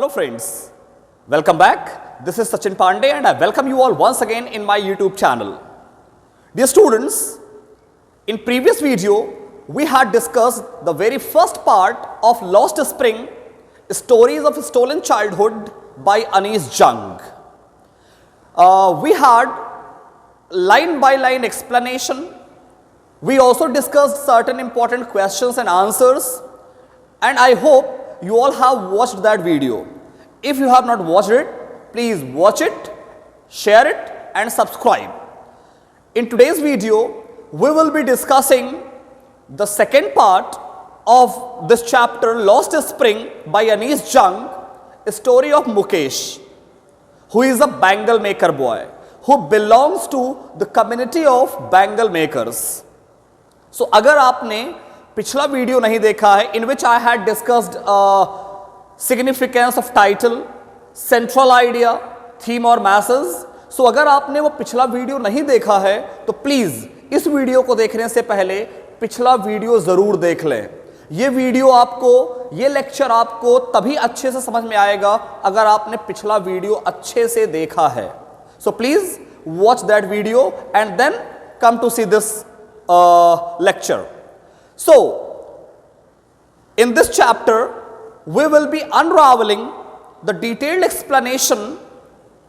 Hello friends, welcome back. This is Sachin Pandey and I welcome you all once again in my YouTube channel. Dear students, in previous video we had discussed the very first part of Lost Spring, Stories of Stolen Childhood by Anees Jung. We had line by line explanation. We also discussed certain important questions and answers, and I hope you all have watched that video. If you have not watched it, please watch it, share it and subscribe. In today's video, we will be discussing the second part of this chapter, Lost Spring by Anees Jung, a story of Mukesh, who is a bangle maker boy, who belongs to the community of bangle makers. So, अगर आपने पिछला video नहीं देखा है, in which I had discussed significance of title, central idea, theme और masses. So अगर आपने वो पिछला वीडियो नहीं देखा है तो प्लीज इस वीडियो को देखने से पहले पिछला वीडियो जरूर देख लें. ये वीडियो आपको, ये लेक्चर आपको तभी अच्छे से समझ में आएगा अगर आपने पिछला वीडियो अच्छे से देखा है. So please watch that video and then come to see this lecture. So, in this chapter, we will be unraveling the detailed explanation,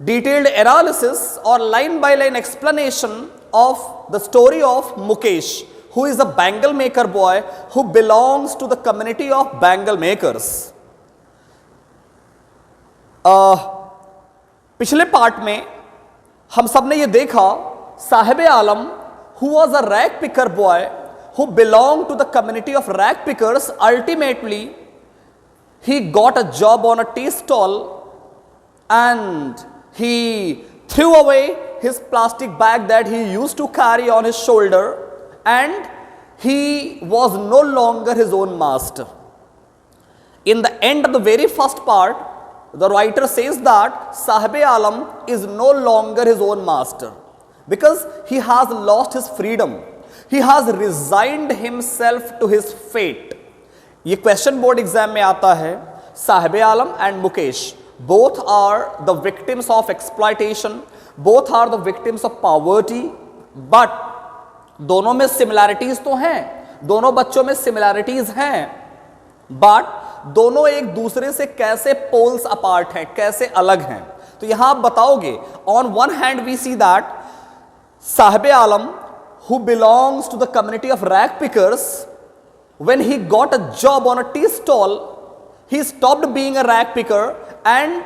detailed analysis or line by line explanation of the story of Mukesh, who is a bangle maker boy who belongs to the community of bangle makers. पिछले part में हम सब ने ये देखा साहिब आलम, who was a rag picker boy who belonged to the community of rag pickers. Ultimately, he got a job on a tea stall and he threw away his plastic bag that he used to carry on his shoulder and he was no longer his own master. In the end of the very first part, the writer says that Sahib Alam is no longer his own master because he has lost his freedom. He has resigned himself to his fate. ये question board exam में आता है. Sahib Alam and Mukesh both are the victims of exploitation, both are the victims of poverty, but दोनों में similarities तो हैं, दोनों बच्चों में similarities हैं, but दोनों एक दूसरे से कैसे poles apart हैं, कैसे अलग हैं. तो यहां आप बताओगे, on one hand we see that Sahib Alam, who belongs to the community of rag pickers, when he got a job on a tea stall, he stopped being a rag picker and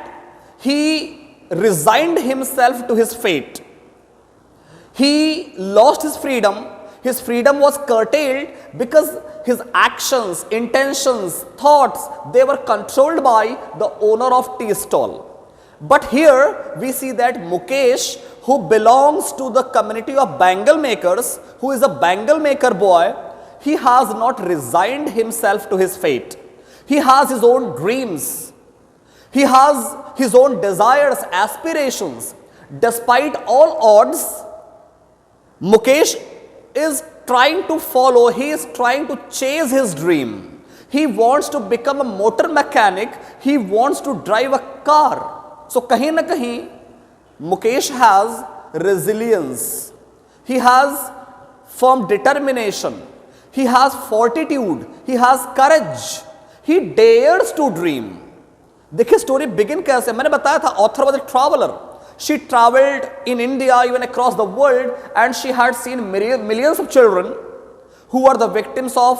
he resigned himself to his fate. He lost his freedom. His freedom was curtailed because his actions, intentions, thoughts, they were controlled by the owner of tea stall. But here we see that Mukesh, who belongs to the community of bangle makers, who is a bangle maker boy, he has not resigned himself to his fate. He has his own dreams. He has his own desires, aspirations. Despite all odds, Mukesh is trying to follow, he is trying to chase his dream. He wants to become a motor mechanic. He wants to drive a car. So kahin na kahin, Mukesh has resilience, he has firm determination, he has fortitude, he has courage, he dares to dream. देखिए story begin कैसे, मैंने बताया था author was a traveller. She traveled in India, even across the world, and she had seen millions of children who were the victims of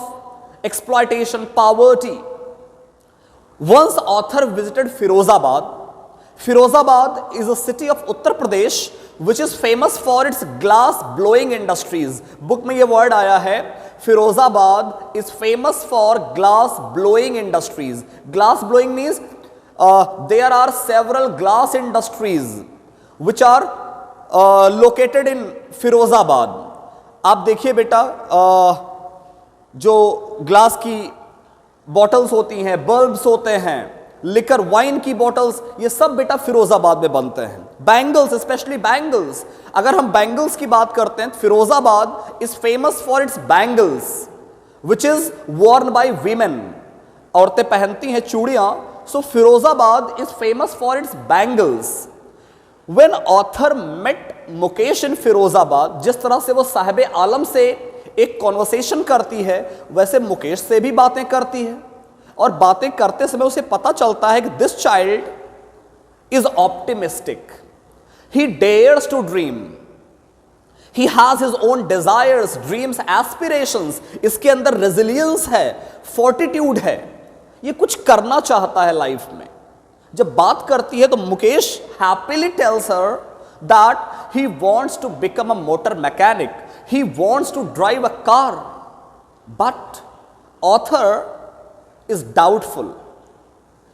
exploitation, poverty. Once author visited Firozabad. Firozabad is a city of Uttar Pradesh which is famous for its glass blowing industries. Book में ये word आया है, Firozabad is famous for glass blowing industries. Glass blowing means there are several glass industries which are located in Firozabad. आप देखिए बेटा, जो glass की bottles होती हैं, बल्ब्स होते हैं, लिकर वाइन की बॉटल्स, ये सब बेटा फिरोजाबाद में बनते हैं. बैंगल्स, स्पेशली बैंगल्स, अगर हम बैंगल्स की बात करते हैं, Firozabad is famous for its bangles which is Warne by women. औरतें पहनती हैं चूड़ियां So Firozabad is famous for its bangles. When author met Mukesh in Firozabad, जिस तरह से वो साहिब आलम से एक कॉन्वर्सेशन करती है, वैसे मुकेश से भी बातें करती है, और बातें करते समय उसे पता चलता है कि this child is optimistic, he dares to dream, he has his own desires, dreams, aspirations, इसके अंदर रेजिलियंस है, फोर्टिट्यूड है, ये कुछ करना चाहता है लाइफ में। जब बात करती है तो Mukesh happily tells her that he wants to become a motor mechanic, he wants to drive a car, but author is doubtful.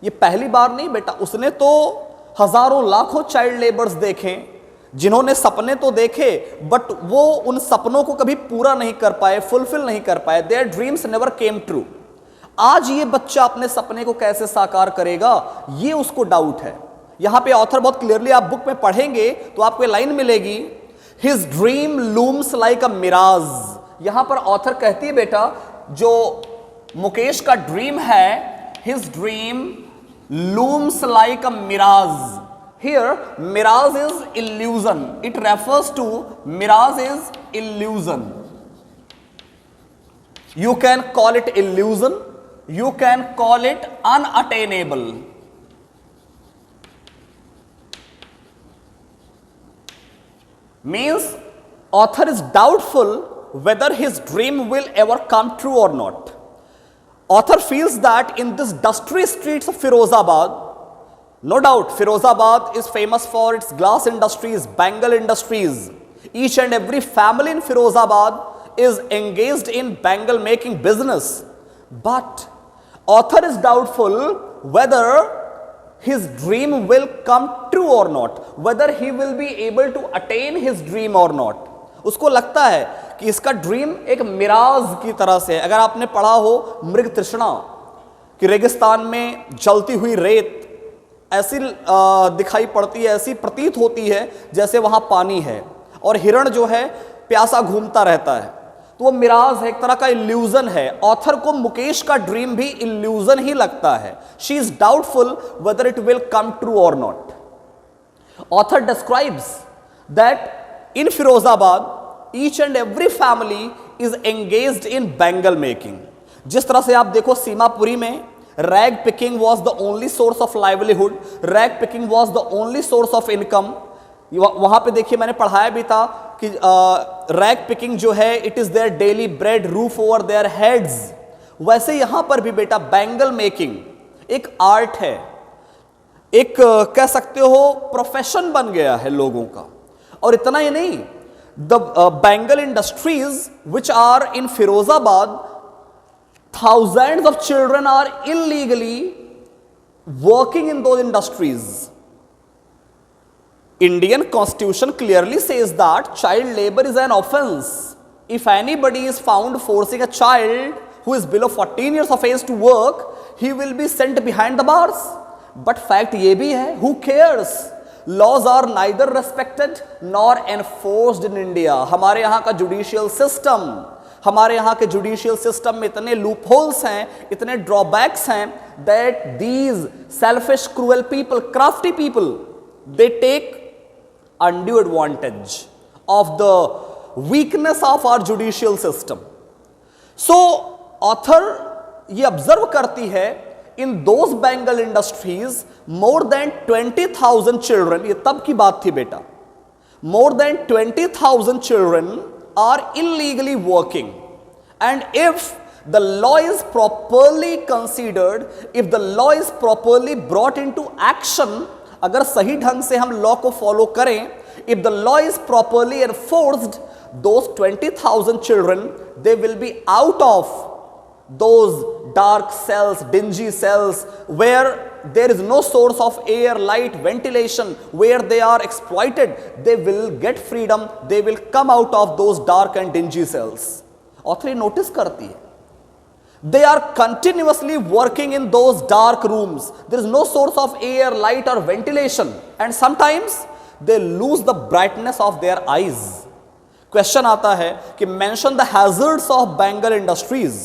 ये पहली बार नहीं बेटा, उसने तो हजारों लाखों चाइल्ड लेबर्स देखे जिन्होंने सपने तो देखे, बट वो उन सपनों को कभी पूरा नहीं कर पाए, फुलफिल नहीं कर पाए, their dreams never came true. आज ये बच्चा अपने सपने को कैसे साकार करेगा, ये उसको डाउट है। यहां पे ऑथर बहुत क्लियरली, आप बुक में पढ़ेंगे तो आपको लाइन मिलेगी, His dream looms like a mirage। यहां पर ऑथर कहती है बेटा, जो मुकेश का ड्रीम है, his dream looms like a mirage। Here mirage is illusion, it refers to, mirage is illusion, you can call it illusion, you can call it unattainable। Means author is doubtful whether his dream will ever come true or not. Author feels that in this dusty streets of Firozabad, no doubt Firozabad is famous for its glass industries, bangle industries. Each and every family in Firozabad is engaged in bangle making business. But author is doubtful whether his dream will come true or not, whether he will be able to attain his dream or not। उसको लगता है कि इसका dream एक मिराज की तरह से है। अगर आपने पढ़ा हो मृग तृष्णा, कि रेगिस्तान में जलती हुई रेत ऐसी दिखाई पड़ती है, ऐसी प्रतीत होती है जैसे वहां पानी है, और हिरण जो है प्यासा घूमता रहता है, तो वो मिराज है, एक तरह का इल्यूजन है। ऑथर को मुकेश का ड्रीम भी इल्यूजन ही लगता है। She is doubtful whether it will come true और not. Author describes that in Firozabad each and every family is engaged in bangle making. जिस तरह से आप देखो सीमापुरी में rag picking was the only source of livelihood, rag picking was the only source of income. वहां पे देखिए मैंने पढ़ाया भी था कि रैग पिकिंग जो है it is their daily bread, roof over their heads. वैसे यहां पर भी बेटा बैंगल मेकिंग एक आर्ट है, एक कह सकते हो प्रोफेशन बन गया है लोगों का। और इतना ही नहीं, the bangle industries which are in Firozabad, thousands of children are illegally working in those industries. Indian Constitution clearly says that child labor is an offense. If anybody is found forcing a child who is below 14 years of age to work, he will be sent behind the bars. But fact ये भी है, who cares? Laws are neither respected nor enforced in India. हमारे यहाँ का judicial system, हमारे यहाँ के judicial system में इतने लूपहोल्स हैं, इतने ड्रॉबैक्स हैं, that these selfish cruel people, crafty people, they take undue advantage of the weakness of our judicial system. So author ये ऑब्जर्व करती है, in those bangle industries more than 20,000 children, ये तब की बात थी बेटा, more than 20,000 children are illegally working, and if the law is properly considered, if the law is properly brought into action, अगर सही ढंग से हम लॉ को फॉलो करें, if the law is properly enforced, those 20,000 children, they will be out of those dark cells, dingy cells, where there is no source of air, light, ventilation, where they are exploited. They will get freedom, they will come out of those dark and dingy cells. Author notice करती है, they are continuously working in those dark rooms. There is no source of air, light or ventilation, and sometimes they lose the brightness of their eyes. Question आता है कि mention the hazards of Bengal industries.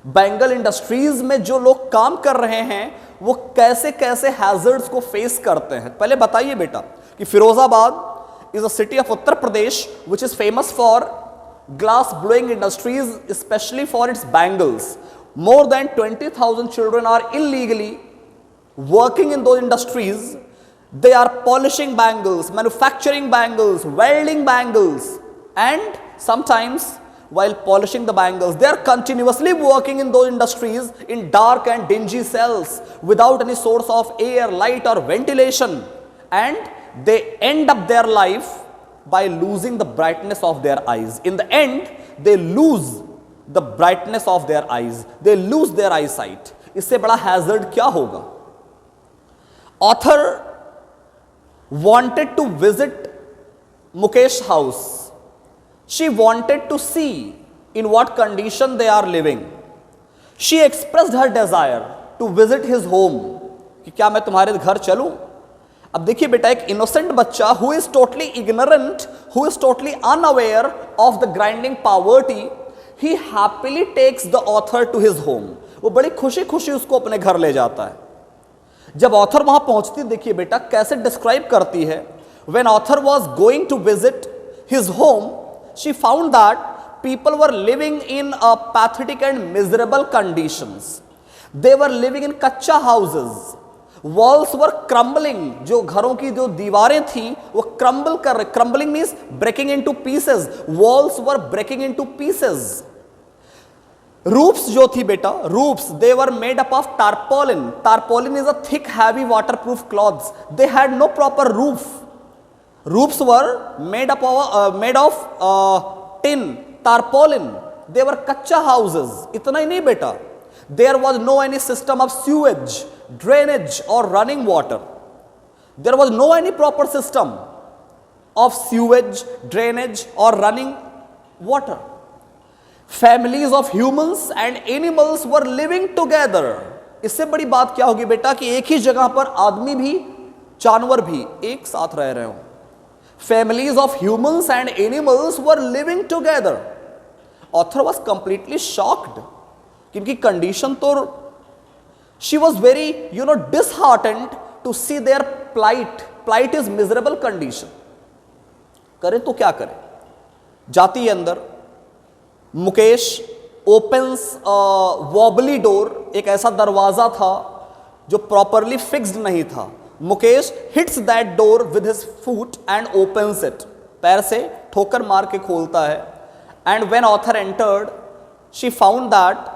Bangle industries में जो लोग काम कर रहे हैं वो कैसे कैसे हैजर्ड्स को फेस करते हैं। पहले बताइए बेटा कि Firozabad is a city of Uttar Pradesh which is famous for glass blowing industries, specially for its bangles. More than 20,000 children are illegally working in those industries. They are polishing bangles, manufacturing bangles, welding bangles, and sometimes while polishing the bangles, they are continuously working in those industries in dark and dingy cells without any source of air, light or ventilation, and they end up their life by losing the brightness of their eyes. In the end, they lose the brightness of their eyes, they lose their eyesight. इससे बड़ा hazard क्या होगा? Author wanted to visit Mukesh house. She wanted to see in what condition they are living. She expressed her desire to visit his home. कि क्या मैं तुम्हारे घर चलूं? अब देखिए बेटा, एक innocent बच्चा who is totally ignorant, who is totally unaware of the grinding poverty, he happily takes the author to his home. वो बड़ी खुशी खुशी उसको अपने घर ले जाता है। जब ऑथर वहां पहुंचती, देखिए बेटा कैसे डिस्क्राइब करती है। When author was going to visit his home, she found that people were living in a pathetic and miserable conditions. They were living in कच्चा houses. Walls were crumbling. जो घरों की जो दीवारें थी वो क्रम्बल कर रहे, crumbling means breaking into pieces. Walls were breaking into pieces. Roofs जो थी बेटा, roofs they were made up of tarpaulin. Tarpaulin is a thick heavy waterproof cloths. They had no proper roof. Roofs were made of tin, tarpaulin. They were kachcha houses. इतना ही नहीं बेटा, there was no any system of sewage, drainage or running water. There was no any proper system of sewage, drainage or running water. Families of humans and animals were living together. इससे बड़ी बात क्या होगी बेटा कि एक ही जगह पर आदमी भी जानवर भी एक साथ रह रहे हो। Families of humans and animals were living together. Author was completely shocked. क्योंकि कंडीशन तो, she was very disheartened to see their plight is miserable condition. करें तो क्या करें? जाती है अंदर, मुकेश ओपन्स वॉबली डोर। एक ऐसा दरवाजा था जो प्रॉपरली फिक्स्ड नहीं था। Mukesh hits that door with his foot and opens it. पैर से ठोकर मार के खोलता है। And when author entered, she found that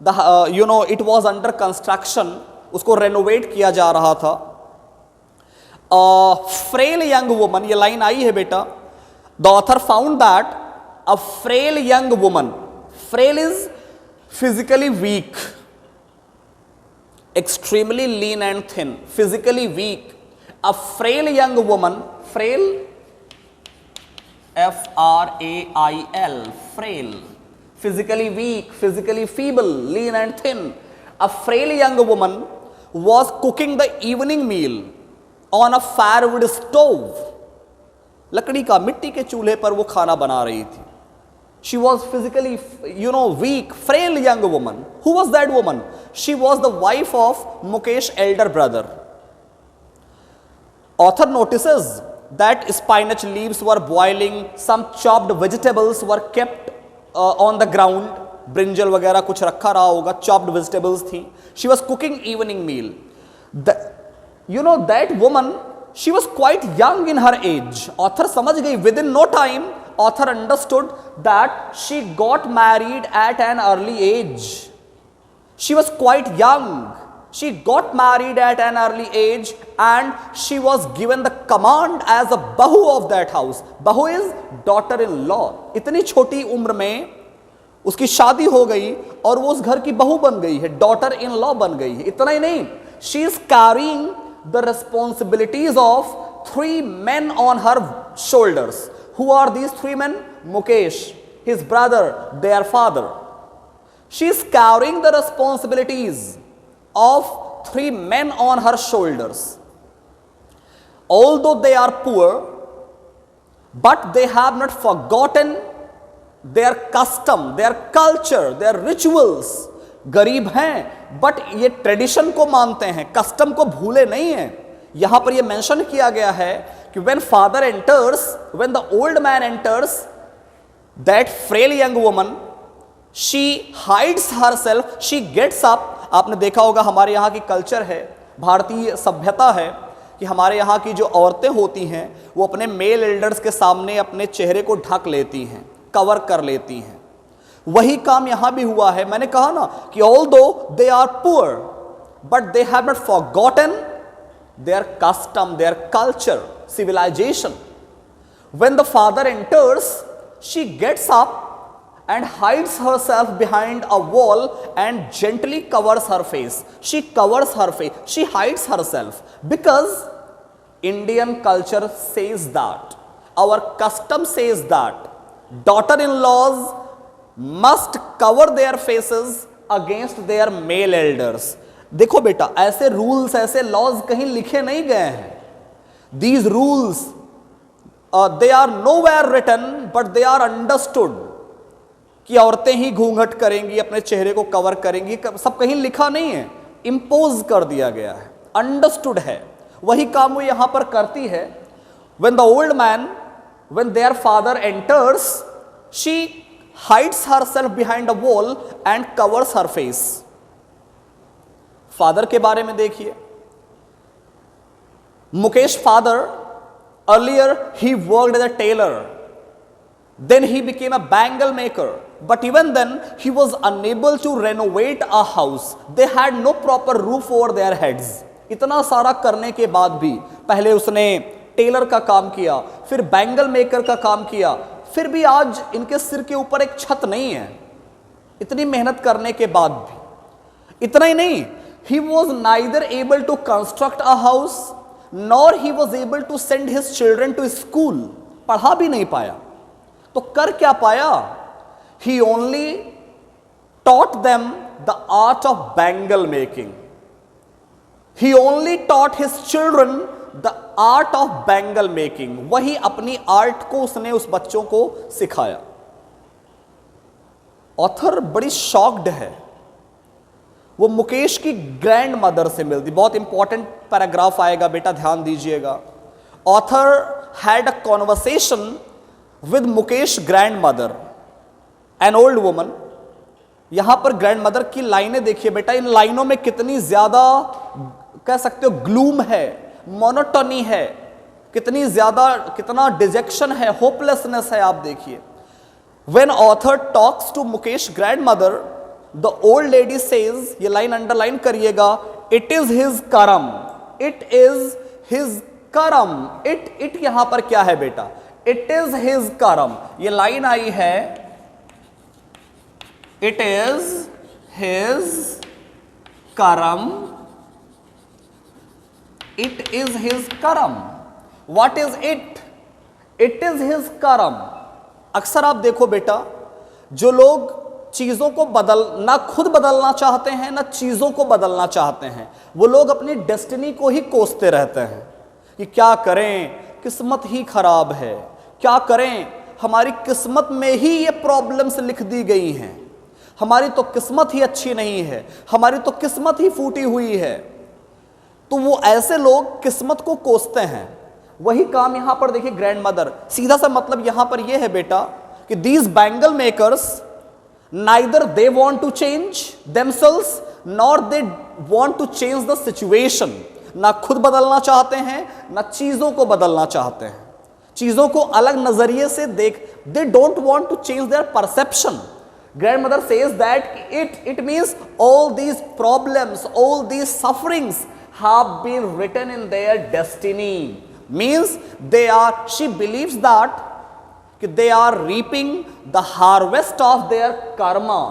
it was under construction. उसको रेनोवेट किया जा रहा था। फ्रेल यंग वुमन, ये लाइन आई है बेटा। The author found that a frail young woman, frail is physically weak, extremely lean and thin, physically weak. A frail young woman, frail FRAIL, frail, physically weak, physically feeble, lean and thin. A frail young woman was cooking the evening meal on a firewood stove. लकड़ी का, मिट्टी के चूल्हे पर वो खाना बना रही थी। She was physically, weak, frail young woman. Who was that woman? She was the wife of Mukesh's elder brother. Author notices that spinach leaves were boiling, some chopped vegetables were kept on the ground. Brinjal वगैरह कुछ रखा रहा होगा, chopped vegetables थी. She was cooking evening meal. That woman, she was quite young in her age. Author समझ गई, within no time author understood that she got married at an early age. She was quite young. She got married at an early age and she was given the command as a bahu of that house. Bahu is daughter-in-law. इतनी छोटी उम्र में उसकी शादी हो गई और वो उस घर की बहू बन गई है, डॉटर इन लॉ बन गई है। इतना ही नहीं, she is carrying the responsibilities of 3 men on her shoulders. Who are these 3 men? Mukesh, his brother, their father. She is carrying the responsibilities of 3 men on her shoulders. Although they are poor, but they have not forgotten their custom, their culture, their rituals. गरीब हैं, but ये tradition को मानते हैं, custom को भूले नहीं हैं। यहां पर ये मेंशन किया गया है कि when father enters, when the old man enters that frail young woman, she hides herself, she gets up. आपने देखा होगा हमारे यहाँ की कल्चर है, भारतीय सभ्यता है कि हमारे यहाँ की जो औरतें होती हैं वो अपने मेल एल्डर्स के सामने अपने चेहरे को ढक लेती हैं, कवर कर लेती हैं। वही काम यहां भी हुआ है। मैंने कहा ना कि although they are poor but they have not forgotten their custom, their culture, civilization. When the father enters, she gets up and hides herself behind a wall and gently covers her face. She covers her face, she hides herself, because Indian culture says that, our custom says that daughter-in-laws must cover their faces against their male elders. देखो बेटा, ऐसे rules, ऐसे laws कहीं लिखे नहीं गए हैं। These rules they are nowhere written but they are understood कि औरतें ही घूंघट करेंगी, अपने चेहरे को कवर करेंगी, सब कहीं लिखा नहीं है, इंपोज कर दिया गया है, अंडरस्टूड है। वही काम वो यहां पर करती है। When the old man, when their father enters, she hides herself behind a wall and covers her face. Father के बारे में देखिए, Mukesh father, earlier he worked as a tailor, then he became a bangle maker, but even then he was unable to renovate a house. They had no proper roof over their heads. इतना सारा करने के बाद भी पहले उसने Taylor का काम किया, फिर बैंगल मेकर का काम किया, फिर भी आज इनके सिर के ऊपर एक छत नहीं है। इतनी मेहनत करने के बाद भी इतना ही नहीं, he was neither able to construct a house nor he was able to send his children to school. पढ़ा भी नहीं पाया। तो कर क्या पाया? He only taught them the art of bangle making. He only taught his children the art of bangle making. वही अपनी आर्ट को उसने उस बच्चों को सिखाया। ऑथर बड़ी शॉक्ड है। वो मुकेश की ग्रैंड मदर से मिलती, बहुत इंपॉर्टेंट पैराग्राफ आएगा बेटा, ध्यान दीजिएगा। Author had a conversation with Mukesh grandmother, an old woman। यहां पर ग्रैंडमदर की लाइनें देखिए बेटा, इन लाइनों में कितनी ज्यादा कह सकते हो ग्लूम है, मोनोटोनी है, कितनी ज्यादा, कितना डिजेक्शन है, होपलेसनेस है। आप देखिए, when author talks to Mukesh grandmother, the old lady says, ये लाइन अंडरलाइन करिएगा, it is his karam, it is his karam। it यहां पर क्या है बेटा? It is his karam। ये लाइन आई है, it is his karam, it is his karam। What is it? It is his karam। अक्सर आप देखो बेटा, जो लोग चीजों को ना खुद बदलना चाहते हैं, ना चीजों को बदलना चाहते हैं, वो लोग अपनी डेस्टिनी को ही कोसते रहते हैं कि क्या करें, किस्मत ही खराब है, क्या करें, हमारी किस्मत में ही ये प्रॉब्लम्स लिख दी गई हैं, हमारी तो किस्मत ही अच्छी नहीं है, हमारी तो किस्मत ही फूटी हुई है। तो वो ऐसे लोग किस्मत को कोसते हैं। वही काम यहां पर देखिए, ग्रैंडमदर, सीधा सा मतलब यहां पर यह है बेटा कि these bangle makers neither they want to change themselves nor they want to change the situation. ना खुद बदलना चाहते हैं, ना चीजों को बदलना चाहते हैं, चीजों को अलग नजरिए से देख, they don't want to change their perception. Grandmother says that it means all these problems, all these sufferings have been written in their destiny। means they are, she believes that कि they are reaping the harvest of their karma।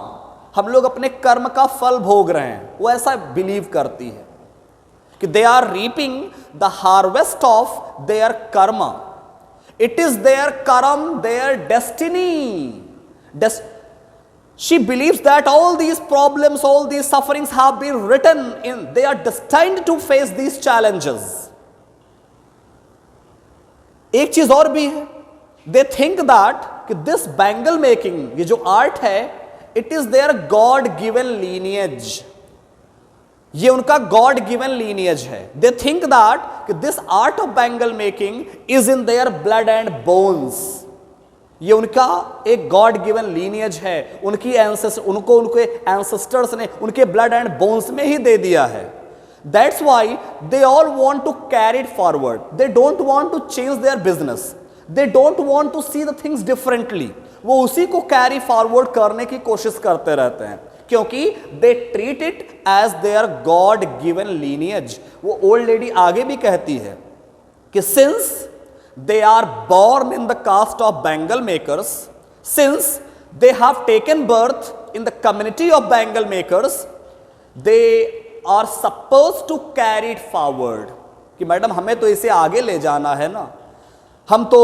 हम लोग अपने कर्म का फल भोग रहे हैं, वो ऐसा बिलीव करती है कि they are reaping the harvest of their karma। It is their karam, their destiny। She believes that all these problems, all these sufferings have been written in, they are destined to face these challenges। एक चीज और भी है, they think that कि this bangle making, ये जो art है, it is their god given lineage, ये उनका गॉड गिवन लीनियज है। दे थिंक दैट कि this art of bangle making is in their blood and bones, ये उनका एक गॉड गिवन लीनियज है, उनके एंसेस्टर्स ने उनके ब्लड एंड बोन्स में ही दे दिया है। That's why they all want to carry it forward, they don't want to change their business, they don't want to see the things differently, वो उसी को कैरी फॉरवर्ड करने की कोशिश करते रहते हैं, क्योंकि they treat it as their god given lineage. वो ओल्ड लेडी आगे भी कहती है कि since they are born in the caste of bangle makers, since they have taken birth in the community of bangle makers, they are supposed to carry it forward, कि madam हमें तो इसे आगे ले जाना है ना, हम तो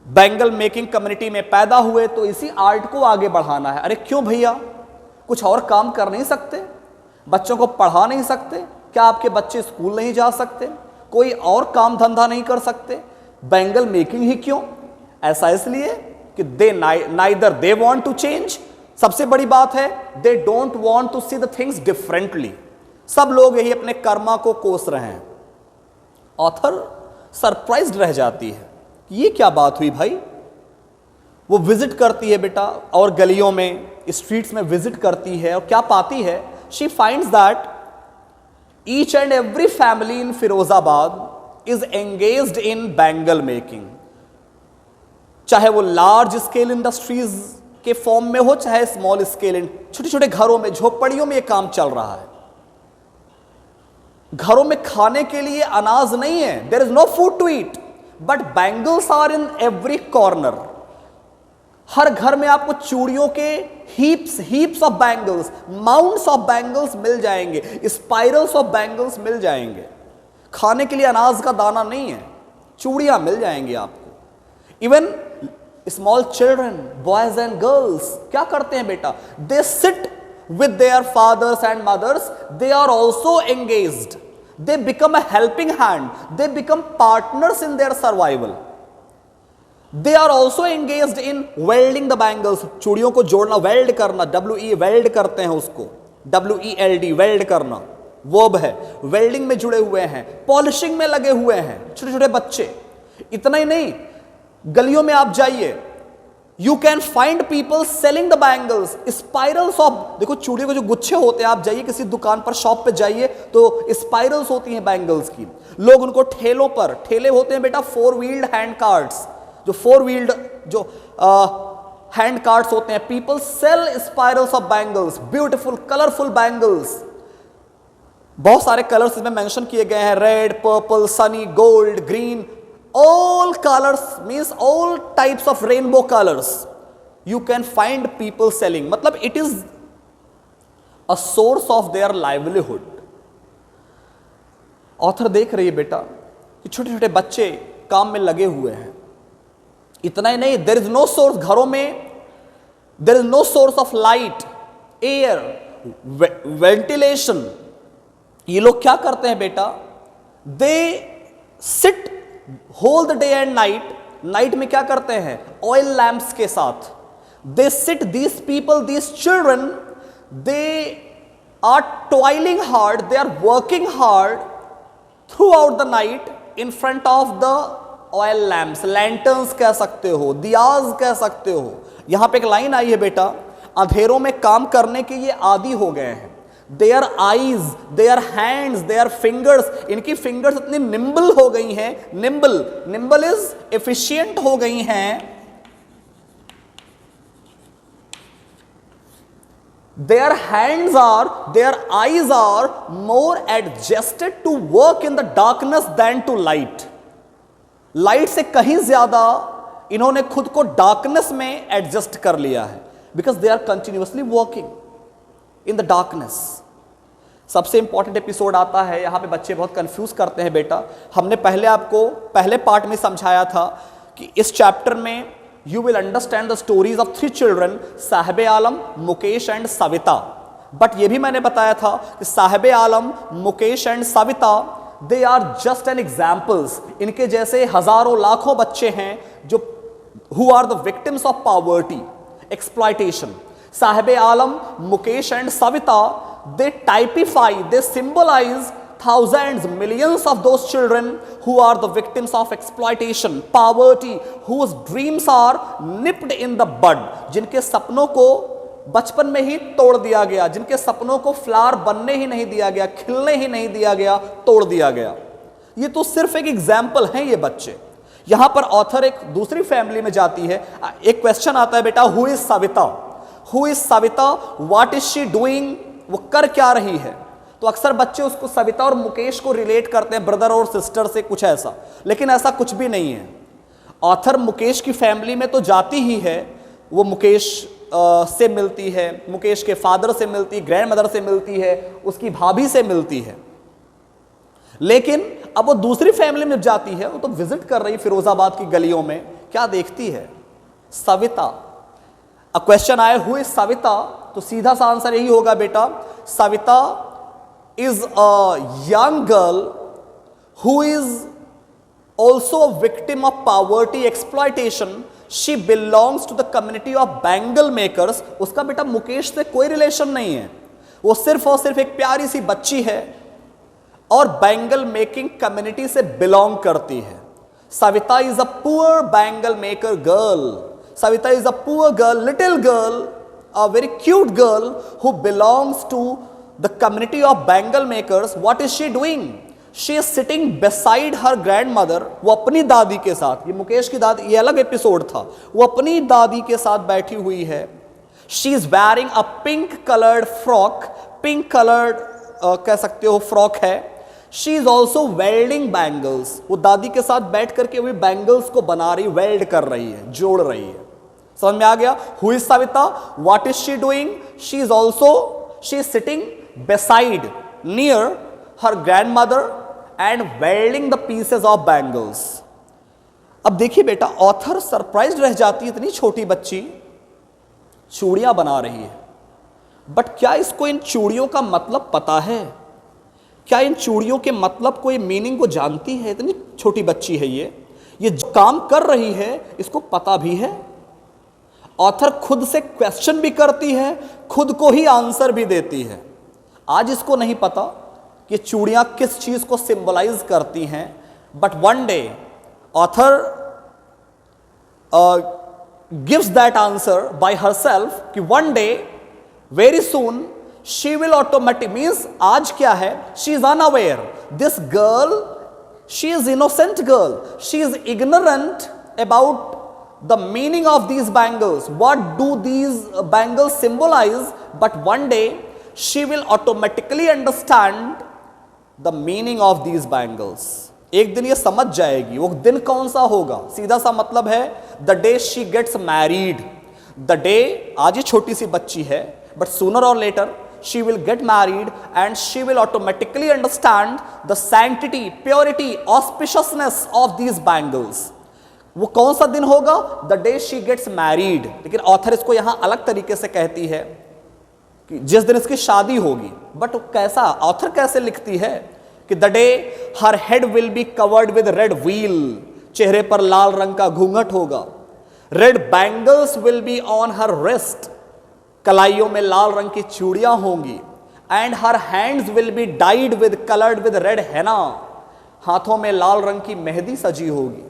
बैंगल मेकिंग कम्युनिटी में पैदा हुए तो इसी आर्ट को आगे बढ़ाना है। अरे क्यों भैया, कुछ और काम कर नहीं सकते, बच्चों को पढ़ा नहीं सकते क्या? आपके बच्चे स्कूल नहीं जा सकते, कोई और काम धंधा नहीं कर सकते, बैंगल मेकिंग ही क्यों? ऐसा इसलिए कि they neither they want to change, सबसे बड़ी बात है they don't want to see the things differently. सब लोग यही अपने कर्मा को कोस रहे हैं। ऑथर सरप्राइज्ड रह जाती है, ये क्या बात हुई भाई? वो विजिट करती है बेटा और गलियों में, स्ट्रीट्स में विजिट करती है और क्या पाती है? She finds that each and every family in Firozabad is engaged in bangle making, चाहे वो लार्ज स्केल इंडस्ट्रीज के फॉर्म में हो, चाहे स्मॉल स्केल, छोटे छोटे घरों में, झोपड़ियों में ये काम चल रहा है। घरों में खाने के लिए अनाज नहीं है, there is no food to eat, but bangles are in every corner. हर घर में आपको चूड़ियों के heaps of bangles, mounts of bangles मिल जाएंगे, स्पाइरल्स ऑफ बैंगल्स मिल जाएंगे। खाने के लिए अनाज का दाना नहीं है, चूड़ियां मिल जाएंगी आपको। Even small children, boys and girls क्या करते हैं बेटा? They sit with their fathers and mothers, they are also engaged, they become a helping hand, they become partners in their survival. They are also engaged in welding the bangles, चूड़ियों को जोड़ना, weld करना, WE weld करते हैं उसको, WELD weld करना verb है, welding में जुड़े हुए हैं, पॉलिशिंग में लगे हुए हैं छोटे छोटे बच्चे। इतना ही नहीं, गलियों में आप जाइए, you can find people selling the bangles, spirals of, देखो चूड़ियों के जो गुच्छे होते हैं, आप जाइए किसी दुकान पर, शॉप पे जाइए तो स्पाइरल्स होती हैं बैंगल्स की, लोग उनको ठेलों पर, ठेले होते हैं बेटा 4 व्हील्ड हैंड कार्ट्स, जो 4 व्हील्ड जो हैंड कार्ड्स होते हैं, people sell spirals of bangles, beautiful colourful bangles. बहुत सारे कलर्स इसमें मेंशन किए गए हैं, red, purple, sunny, gold, green, all colours means all types of rainbow colours you can find people selling, मतलब it is a source of their livelihood. Author देख रही है बेटा कि छोटे छोटे बच्चे काम में लगे हुए हैं। इतना ही नहीं, देयर इज नो सोर्स, घरों में there is no source of light, air, ventilation. ये लोग क्या करते हैं बेटा? They sit whole the day and night, night में क्या करते हैं? ऑयल लैंप्स के साथ they sit, these people, these children, they are toiling hard, they are working hard throughout the night in front of the oil lamps, lanterns कह सकते हो, दियाज कह सकते हो। यहां पे एक लाइन आई है बेटा, अंधेरों में काम करने के ये आदी हो गए हैं। Their eyes, their hands, their fingers, इनकी फिंगर्स इतनी निम्बल हो गई हैं, निम्बल इज एफिशिएंट हो गई हैं। Their hands are, their eyes are more adjusted to work in the darkness than to light. Light से कहीं ज्यादा इन्होंने खुद को डार्कनेस में एडजस्ट कर लिया है, because they are continuously working in the darkness. सबसे इंपॉर्टेंट एपिसोड आता है, यहां पे बच्चे बहुत कंफ्यूज करते हैं बेटा। हमने पहले आपको पहले पार्ट में समझाया था कि इस चैप्टर में you will understand the stories of 3 children, Sahib Alam, Mukesh and Savita. But ये भी मैंने बताया था कि Sahib Alam, Mukesh and Savita, they are just an examples. इनके जैसे हजारों लाखों बच्चे हैं जो who are the victims of poverty। exploitation. Sahibe Alam, Mukesh and Savita, they typify, they symbolize thousands, millions of those children who are the victims of exploitation, poverty, whose dreams are nipped in the bud, जिनके सपनों को बचपन में ही तोड़ दिया गया, जिनके सपनों को फ्लावर बनने ही नहीं दिया गया, खिलने ही नहीं दिया गया, तोड़ दिया गया। ये तो सिर्फ एक एग्जाम्पल है ये बच्चे। यहां पर ऑथर एक दूसरी फैमिली में जाती है। एक क्वेश्चन आता है, बेटा who is Savita, who is Savita, what is she doing, वो कर क्या रही है। तो अक्सर बच्चे उसको सविता और मुकेश को रिलेट करते हैं, ब्रदर और सिस्टर से, कुछ ऐसा, लेकिन ऐसा कुछ भी नहीं है। ऑथर मुकेश की फैमिली में तो जाती ही है, वो मुकेश से मिलती है, मुकेश के फादर से मिलती है, ग्रैंड मदर से मिलती है, उसकी भाभी से मिलती है। लेकिन अब वो दूसरी फैमिली में जाती है, वो तो विजिट कर रही फिरोजाबाद की गलियों में, क्या देखती है, सविता। अब क्वेश्चन आए हु इज सविता, तो सीधा सा आंसर यही होगा बेटा, Savita is a young girl who is also a victim of poverty exploitation. She belongs to the community of bangle makers. उसका बेटा मुकेश से कोई रिलेशन नहीं है, वो सिर्फ और सिर्फ एक प्यारी सी बच्ची है और बैंगल मेकिंग कम्युनिटी से बिलोंग करती है। Savita is a poor bangle maker girl. Savita is a poor girl, little girl, a very cute girl who belongs to the community of bangle makers. What is she doing? She is sitting beside her grandmother. वो अपनी दादी के साथ, ये मुकेश की दादी, ये अलग एपिसोड था, वो अपनी दादी के साथ बैठी हुई है। She is wearing a pink coloured frock, pink coloured कह सकते हो फ्रॉक है। She is also welding bangles. वो दादी के साथ बैठ करके वही बैंगल्स को बना रही, वेल्ड कर रही है, जोड़ रही है। समझ में आ गया? Who is Savita, what is she doing? She is also, she is sitting beside, near her grandmother and welding the pieces of bangles. अब देखिए बेटा, ऑथर सरप्राइज रह जाती है, इतनी छोटी बच्ची चूड़ियां बना रही है, बट क्या इसको इन चूड़ियों का मतलब पता है? क्या इन चूड़ियों के मतलब को, ये मीनिंग को जानती है? इतनी छोटी बच्ची है ये जो काम कर रही है इसको पता भी है। ऑथर खुद से क्वेश्चन भी करती है, खुद को ही आंसर भी देती है। आज इसको नहीं पता कि चूड़ियां किस चीज को सिंबलाइज करती हैं, but one day author gives that answer by herself कि one day very soon she will automatic, means आज क्या है, she is unaware, this girl, she is innocent girl, she is ignorant about the meaning of these bangles, what do these bangles symbolize, but one day she will automatically understand the meaning of these bangles. एक दिन ये समझ जाएगी। वो दिन कौन सा होगा? सीधा सा मतलब है the day she gets married, the day, आज ये छोटी सी बच्ची है, but sooner or later she will get married and she will automatically understand the sanctity, purity, auspiciousness of these bangles. वो कौन सा दिन होगा? The day she gets married. लेकिन ऑथर इसको यहां अलग तरीके से कहती है कि जिस दिन इसकी शादी होगी। बट कैसा, ऑथर कैसे लिखती है कि the day her head will be covered with red veil, चेहरे पर लाल रंग का घूंघट होगा। Red bangles will be on her wrist, कलाइयों में लाल रंग की चूड़ियां होंगी। And her hands will be dyed with coloured with red henna, हाथों में लाल रंग की मेहंदी सजी होगी।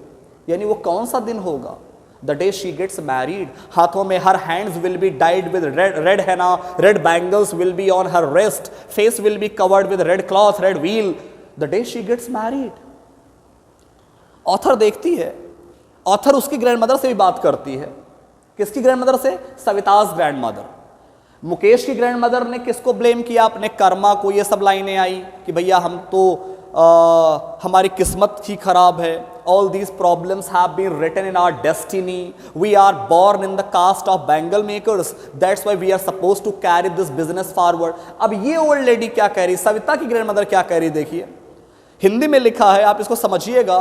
यानी वो कौन सा दिन होगा? The day she gets married. हाथों में her hands will be dyed with red henna, red bangles will be on her wrist, face will be covered with red cloth, red veil, the day she gets married. Author देखती है, author उसकी grand mother से भी बात करती है। किसकी grand mother से? Savita's grand mother. मुकेश की ग्रैंड मदर ने किसको ब्लेम किया? अपने कर्मा को। ये सब लाइनें आई कि भैया हम तो हमारी किस्मत ही खराब है। All these problems have been written in our destiny. We are born in the caste of bangle makers. That's why we are supposed to carry this business forward. अब ये ओल्ड लेडी क्या कह रही, सविता की ग्रैंड मदर क्या कह रही, देखिए हिंदी में लिखा है, आप इसको समझिएगा।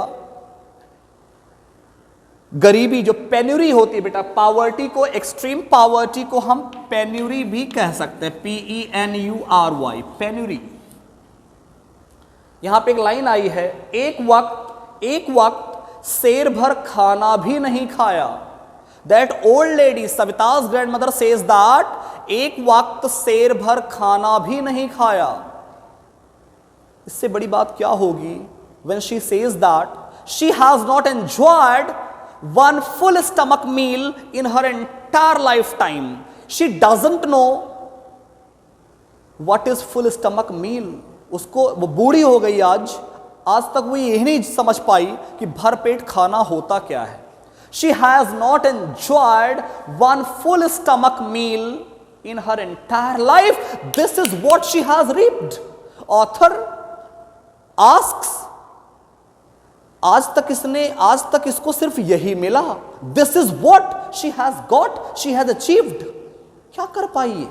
गरीबी जो पेन्यूरी होती है बेटा, पावर्टी को, एक्सट्रीम पावर्टी को हम पेन्यूरी भी कह सकते हैं, PENURY, पेन्यूरी। यहां पे एक लाइन आई है, एक वक्त शेर भर खाना भी नहीं खाया। That old lady, Savita's grandmother says that एक वक्त शेर भर खाना भी नहीं खाया. इससे बड़ी बात क्या होगी? When she says that she has not enjoyed one full stomach meal in her entire lifetime. She doesn't know what is full stomach meal. उसको, वो बूढ़ी हो गई आज तक वो यही नहीं समझ पाई कि भरपेट खाना होता क्या है. She has not enjoyed one full stomach meal in her entire life. This is what she has reaped. Author asks, आज तक इसको सिर्फ यही मिला. This is what she has got, she has achieved. क्या कर पाई है?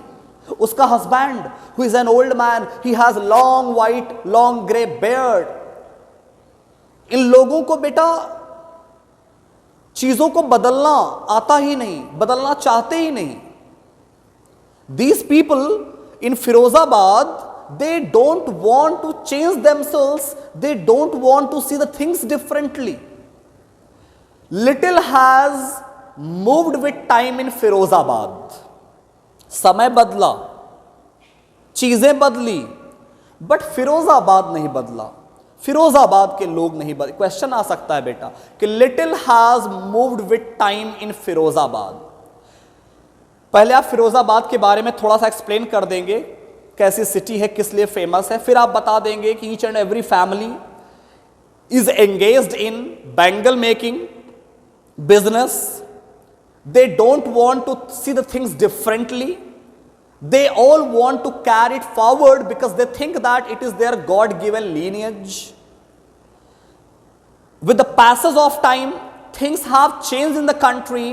उसका husband, who is an old man, he has long white, long grey beard. इन लोगों को बेटा चीजों को बदलना आता ही नहीं, बदलना चाहते ही नहीं. These people in Firozabad, they don't want to change themselves, they don't want to see the things differently. Little has moved with time in Firozabad. समय बदला, चीजें बदली, बट फिरोजाबाद नहीं बदला, फिरोजाबाद के लोग नहीं बदले. क्वेश्चन आ सकता है बेटा कि little has moved with time in Firozabad. पहले आप फिरोजाबाद के बारे में थोड़ा सा एक्सप्लेन कर देंगे, कैसी सिटी है, किस लिए फेमस है. फिर आप बता देंगे कि each and every family is engaged in bangle making business. They don't want to see the things differently. They all want to carry it forward because they think that it is their God-given lineage. With the passage of time, things have changed in the country,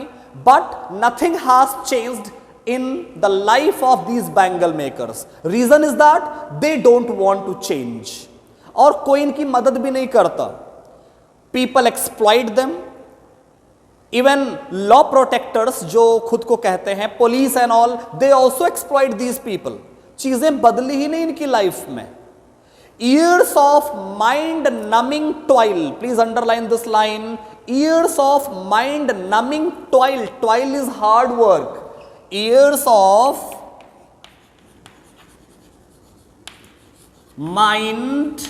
but nothing has changed in the life of these bangle makers. Reason is that they don't want to change. और कोई इनकी मदद भी नहीं करता. People exploit them. Even law protectors जो खुद को कहते हैं, police and all, they also exploit these people. चीजें बदली ही नहीं इनकी लाइफ में. Years of mind numbing toil, please underline this line. Years of mind numbing toil. Toil is hard work. Years of mind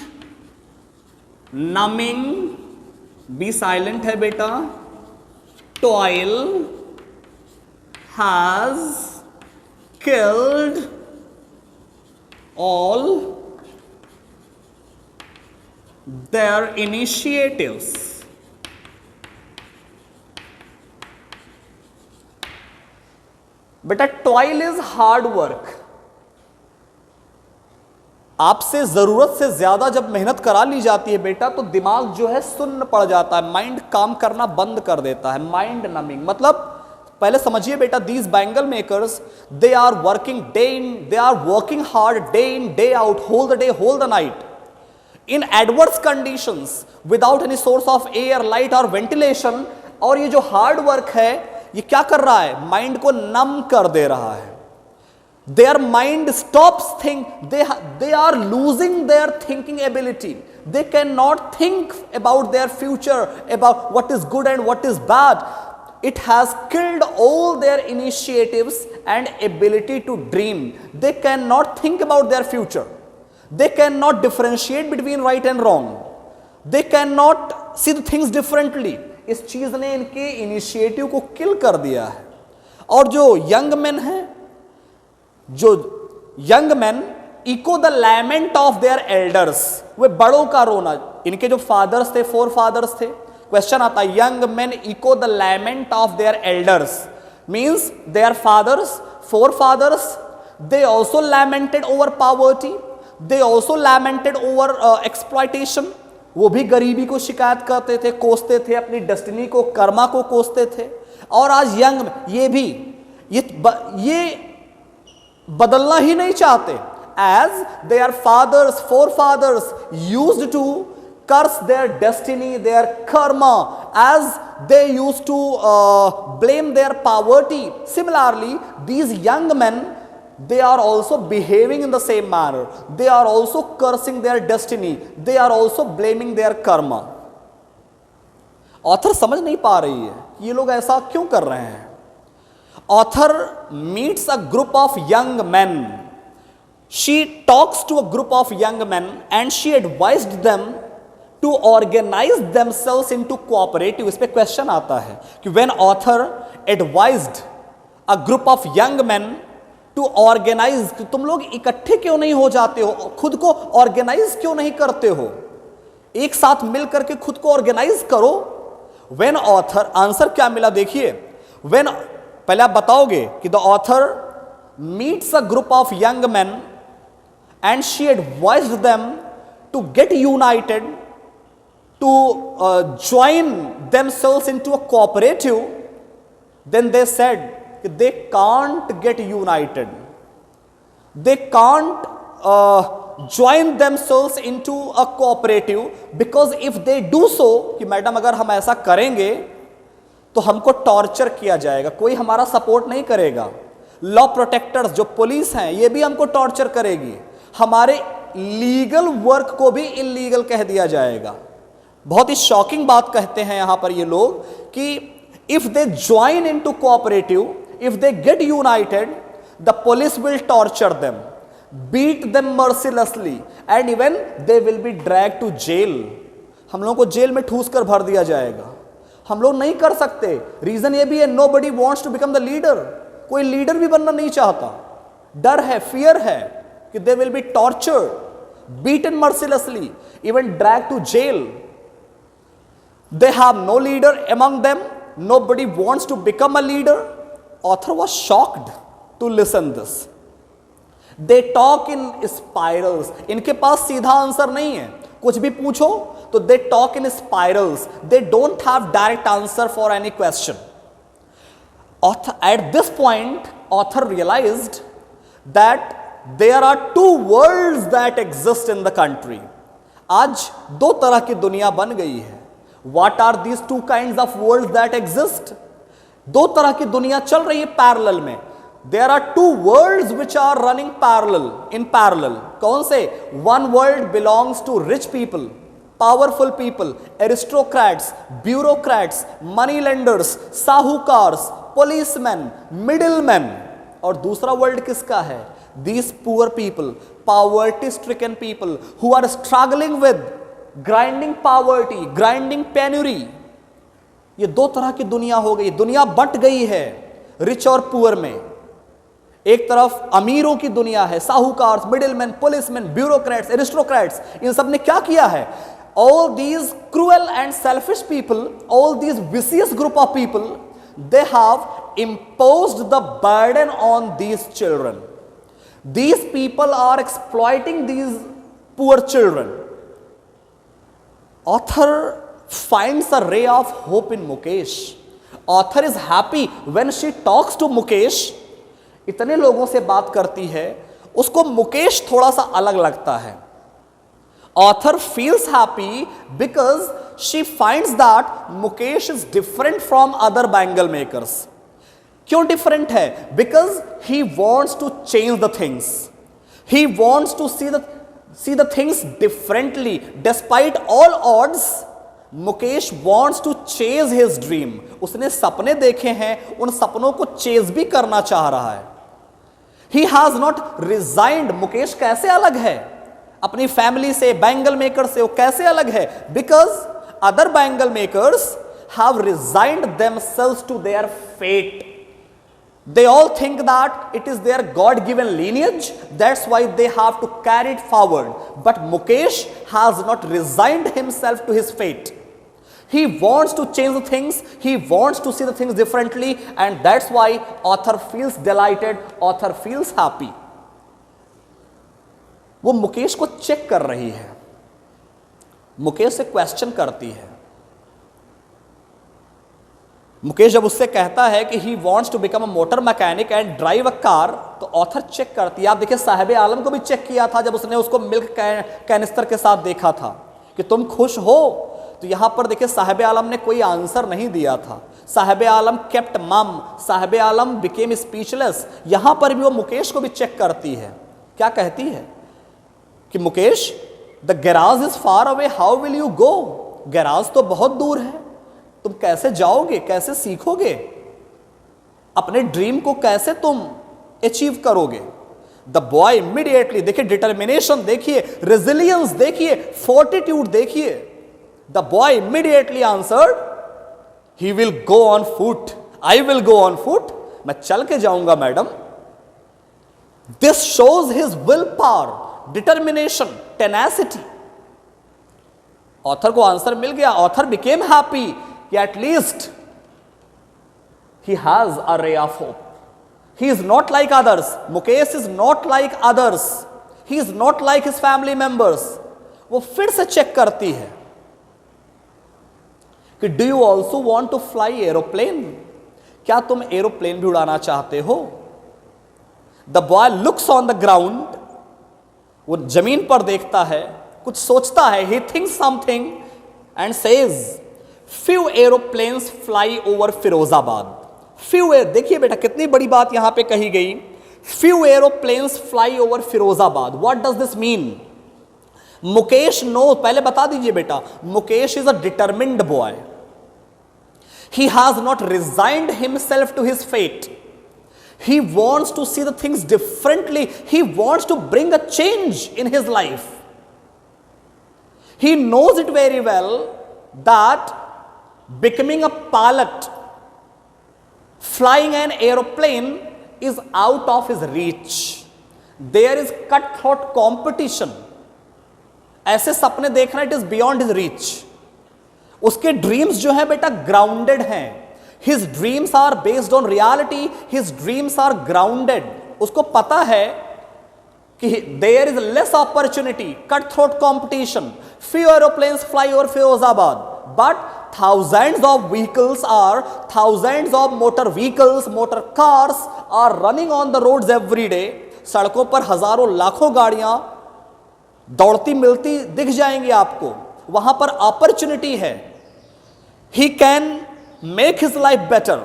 numbing, be silent है बेटा. Toil has killed all their initiatives. बेटा toil is hard work. आपसे जरूरत से ज्यादा जब मेहनत करा ली जाती है बेटा तो दिमाग जो है सुन्न पड़ जाता है, माइंड काम करना बंद कर देता है. माइंड नमिंग मतलब पहले समझिए बेटा, these bangle makers they are working day in, they are working hard day in day out, whole the day whole the night in adverse conditions without any source of air, light और ventilation. और ये जो hard work है ये क्या कर रहा है? माइंड को नम कर दे रहा है. Their mind stops think. They are losing their thinking ability. They cannot think about their future, about what is good and what is bad. It has killed all their initiatives and ability to dream. They cannot think about their future. They cannot differentiate between right and wrong. They cannot see the things differently. इस चीज ने इनके initiative को किल कर दिया है. और जो यंग मैन है, जो young man echo the lament of their elders, वे बड़ों का रोना. इनके जो फादर्स थे, फोर फादर्स थे. क्वेश्चन आता है, young man echo the lament of their elders means their fathers, forefathers, they also lamented over poverty, they also lamented over exploitation. वो भी गरीबी को शिकायत करते थे, कोसते थे, अपनी डेस्टिनी को, कर्मा को कोसते थे. और आज यंग ये भी ये बदलना ही नहीं चाहते. As their fathers, forefathers used to curse their destiny, their karma, as they used to blame their poverty. Similarly, these young men, they are also behaving in the same manner. They are also cursing their destiny. They are also blaming their karma. Author समझ नहीं पा रही है कि ये लोग ऐसा क्यों कर रहे हैं। Author meets a group of young man, she talks to a group of young man and she advised them to organise themselves into cooperative. इस पे क्वेश्चन आता है कि when author advised a group of young man to organise, तुम लोग इकट्ठे क्यों नहीं हो जाते हो, खुद को ऑर्गेनाइज क्यों नहीं करते हो, एक साथ मिल करके खुद को ऑर्गेनाइज करो। व्हेन ऑथर, आंसर क्या मिला देखिए, व्हेन, पहले आप बताओगे कि the author meets a group of young man and she advised them to get united, to join themselves into a cooperative, then they said they can't get united, they can't join themselves into a cooperative because if they do so, कि madam अगर हम ऐसा करेंगे तो हमको torture किया जाएगा, कोई हमारा सपोर्ट नहीं करेगा, लॉ प्रोटेक्टर्स जो पुलिस हैं ये भी हमको टॉर्चर करेगी, हमारे लीगल वर्क को भी इलीगल कह दिया जाएगा। बहुत ही शॉकिंग बात कहते हैं यहां पर ये लोग कि if they join into cooperative, if they get united, the police will torture them, beat them mercilessly and even they will be drag to jail. हम लोगों को जेल में ठूस कर भर दिया जाएगा, हम लोग नहीं कर सकते। रीजन ये भी है, nobody wants to become the leader, कोई लीडर भी बनना नहीं चाहता, डर है, फियर है कि they will be tortured, beaten mercilessly, even drag to jail. They have no leader among them, nobody wants to become a leader. Author was shocked to listen this. They talk in spirals. इनके पास सीधा answer नहीं है, कुछ भी पूछो तो they talk in spirals. They don't have direct answer for any question. Author, at this point, author realized that there are two worlds that exist in the country. आज दो तरह की दुनिया बन गई है। What are these two kinds of worlds that exist? दो तरह की दुनिया चल रही है पैरेलल में। There are two worlds which are running in parallel. कौन से? One world belongs to rich people, powerful people, aristocrats, bureaucrats, money lenders, sahukars, policemen, middlemen. और दूसरा वर्ल्ड किसका है? These poor people, poverty stricken people who are struggling with grinding poverty, grinding penury. ये दो तरह की दुनिया हो गई, दुनिया बंट गई है रिच और पुअर में। एक तरफ अमीरों की दुनिया है, साहूकार, मिडिलमैन, पुलिसमैन, ब्यूरोक्रेट्स, एरिस्टोक्रेट्स। इन सब ने क्या किया है? All these cruel and selfish people, all these vicious group of people, they have imposed the burden on these children. These people are exploiting these poor children. Author finds a ray of hope in Mukesh. Author is happy when she talks to Mukesh. इतने लोगों से बात करती है, उसको मुकेश थोड़ा सा अलग लगता है। Author feels happy because she finds that Mukesh is different from other bangle makers. क्यों different है? Because he wants to change the things. He wants to see the things differently. Despite all odds, Mukesh wants to chase his dream. उसने सपने देखे हैं, उन सपनों को chase भी करना चाह रहा है। He has not resigned. Mukesh कैसे अलग है अपनी फैमिली से, बैंगल मेकर से? वो कैसे अलग है? Because other bangle makers have resigned themselves to their fate. They all think that it is their God-given lineage, that's why they have to carry it forward. But Mukesh has not resigned himself to his fate. He wants to change the things, he wants to see the things differently, and that's why author feels delighted, author feels happy. वो मुकेश को check कर रही है, मुकेश से question करती है। मुकेश जब उससे कहता है कि he wants to become a motor mechanic and drive a car, तो ऑथर चेक करती है। आप देखिए साहिब आलम को भी चेक किया था जब उसने उसको मिल्क कैनिस्टर के साथ देखा था कि तुम खुश हो, तो यहां पर देखिए साहिब आलम ने कोई आंसर नहीं दिया था। साहिब आलम केप्ट मम, साहिब आलम बिकेम स्पीचलेस। यहां पर भी वो मुकेश को भी चेक करती है। क्या कहती है कि Mukesh, the garage is far away, how will you go? Garage तो बहुत दूर है, तुम कैसे जाओगे, कैसे सीखोगे, अपने ड्रीम को कैसे तुम अचीव करोगे? द बॉय इमीडिएटली, देखिए डिटर्मिनेशन देखिए, रेजिलियंस देखिए, फोर्टिट्यूड देखिए। The boy immediately answered, he will go on foot, I will go on foot, मैं चल के जाऊंगा madam. This shows his will power, determination, tenacity. Author को आंसर मिल गया। ऑथर बिकेम हैप्पी कि at least he has a ray of hope. He is not like others. Mukesh is not like others. He is not like his family members. वो फिर से check करती है कि do you also want to fly aeroplane? क्या तुम aeroplane भी उड़ाना चाहते हो? The boy looks on the ground. वो जमीन पर देखता है, कुछ सोचता है, he thinks something and says, few aeroplanes fly over Firozabad. Few air, देखिए बेटा कितनी बड़ी बात यहां पे कही गई, few aeroplanes fly over Firozabad. What does this mean? Mukesh no, पहले बता दीजिए बेटा, Mukesh is a determined boy. He has not resigned himself to his fate. He wants to see the things differently. He wants to bring a change in his life. He knows it very well that becoming a pilot, flying an aeroplane is out of his reach. There is cutthroat competition. ऐसे सपने देखना, it is beyond his reach. उसके dreams जो है बेटा grounded हैं. His dreams are based on reality. His dreams are grounded. उसको पता है कि there is less opportunity, cutthroat competition. Few aeroplanes fly over Firozabad, but thousands of motor vehicles, motor cars are running on the roads every day. सड़कों पर हजारों लाखों गाड़ियां दौड़ती मिलती दिख जाएंगी आपको। वहां पर अपॉर्चुनिटी है। He can make his life better.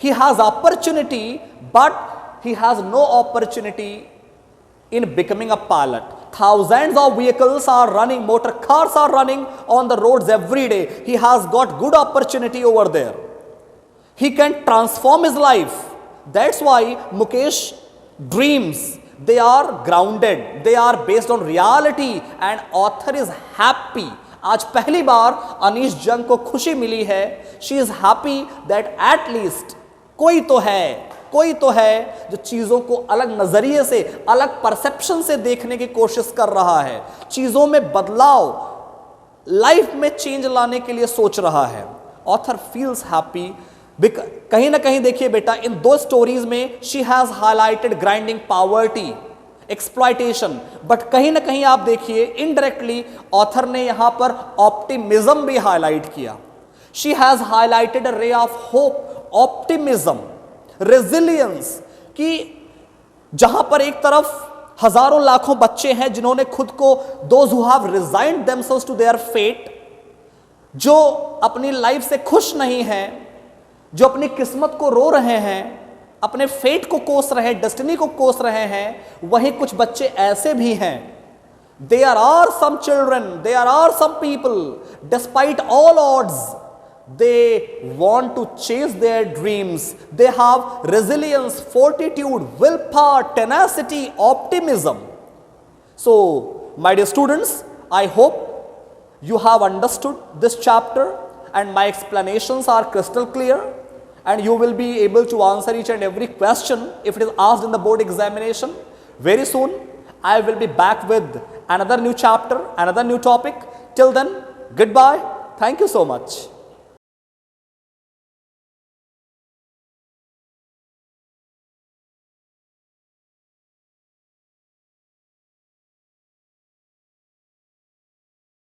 He has opportunity, but he has no opportunity in becoming a pilot. Thousands of vehicles are running, motor cars are running on the roads every day. He has got good opportunity over there. He can transform his life. That's why Mukesh dreams, they are grounded, they are based on reality, and author is happy. आज पहली बार अनीश जंग को खुशी मिली है। She is happy that at least कोई तो है जो चीजों को अलग नजरिए से, अलग परसेप्शन से देखने की कोशिश कर रहा है, चीजों में बदलाव, लाइफ में चेंज लाने के लिए सोच रहा है। Author feels happy. कहीं ना कहीं देखिए बेटा, इन दो स्टोरीज में she has highlighted grinding poverty, exploitation, but कहीं ना कहीं आप देखिए इनडायरेक्टली ऑथर ने यहां पर ऑप्टिमिज्म भी हाईलाइट किया। She has highlighted a ray of hope, optimism, resilience, कि जहां पर एक तरफ हजारों लाखों बच्चे हैं जिन्होंने खुद को, those who have resigned themselves to their fate, जो अपनी लाइफ से खुश नहीं हैं, जो अपनी किस्मत को रो रहे हैं, अपने फेट को कोस रहे हैं, डेस्टिनी को कोस रहे हैं। वहीं कुछ बच्चे ऐसे भी हैं, there are some children, there are some people, despite all odds, they want to chase their dreams. They have resilience, fortitude, willpower, tenacity, optimism. So, my dear students, I hope you have understood this chapter and my explanations are crystal clear, and you will be able to answer each and every question if it is asked in the board examination. Very soon, I will be back with another new chapter, another new topic. Till then, goodbye. Thank you so much.